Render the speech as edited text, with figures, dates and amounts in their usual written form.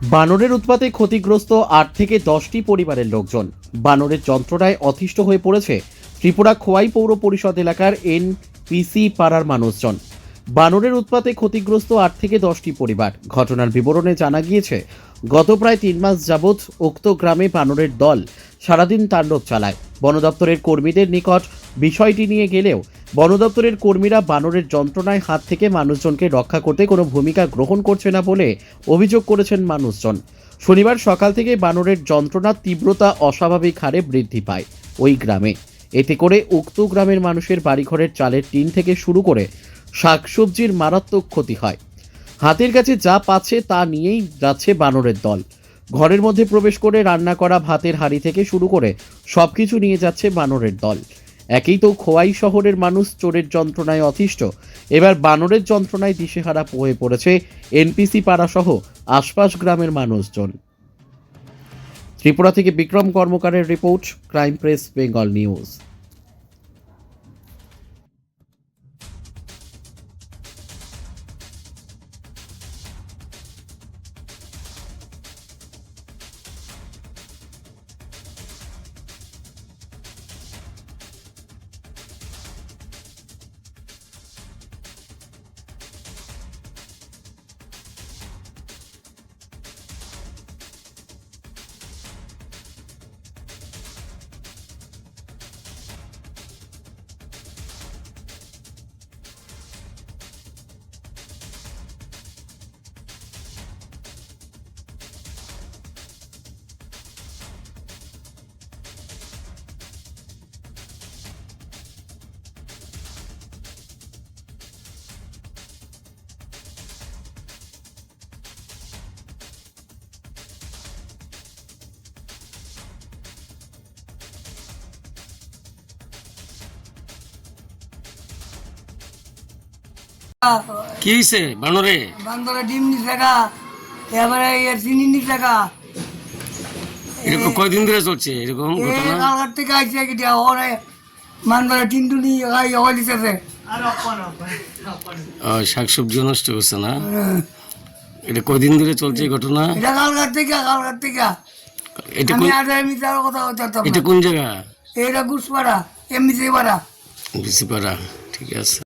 বানরের উৎপাতে ক্ষতিগ্রস্ত ৮ থেকে ১০টি পরিবারের লোকজন। বানরের যন্ত্রণায় অতিষ্ঠ হয়ে পড়েছে ত্রিপুরা খোয়াই পৌর পরিষদ এলাকার এনপিসি পাড়ার মানুষজন। বানরের উৎপাতে ক্ষতিগ্রস্ত ৮ থেকে ১০টি পরিবার। ঘটনার বিবরণে জানা গিয়েছে, গত প্রায় ৩ মাস যাবৎ উক্ত গ্রামে বানরের দল সারাদিন তাণ্ডব চালায়। বন দপ্তরের কর্মীদের নিকট বিষয়টি নিয়ে গেলেও বন দপ্তরের কর্মীরা বানরের যন্ত্রণায় হাত থেকে মানুষজনকে রক্ষা করতে কোনো ভূমিকা গ্রহণ করছে না বলে অভিযোগ করেছেন মানুষজন। শনিবার সকাল থেকে বানরের যন্ত্রণার তীব্রতা অস্বাভাবিক হারে বৃদ্ধি পায় ওই গ্রামে। এতে করে উক্ত গ্রামের মানুষের বাড়িঘরের চালের টিন থেকে শুরু করে শাকসবজির মারাত্মক ক্ষতি হয়। হাতের কাছে যা পাচ্ছে তা নিয়েই যাচ্ছে বানরের দল। ঘরের মধ্যে প্রবেশ করে রান্না করা ভাতের হাঁড়ি থেকে শুরু করে সবকিছু নিয়ে যাচ্ছে বানরের দল। একেই তো খোয়াই শহরের মানুষ চোরের যন্ত্রণায় অতিষ্ঠ, এবার বানরের যন্ত্রণায় দিশেহারা হয়ে পড়েছে এনপিসি পাড়া সহ আশপাশ গ্রামের মানুষজন। ত্রিপুরা থেকে বিক্রম কর্মকারের report, crime press Bengal news. কি হয়েছে বানরে? বান্দরে ডিম নিচ টাকা, এবারে এর চিনি নিচ টাকা। এরকম কয়দিন ধরে চলছে এরকম ঘটনা? কালকার থেকে আইসে কি ওরে মানবারে টিন টুনি ওই দিতেছে। শাকসবজি নষ্ট করছে না? এটা কয়দিন ধরে চলছে এই ঘটনা? এটা কালকার থেকে এটা আমি কোন আর মিটার কথা বলতাম এটা না। কোন জায়গা? এটা গুসপাড়া, এমনি পাড়া। বিসিপাড়া, ঠিক আছে।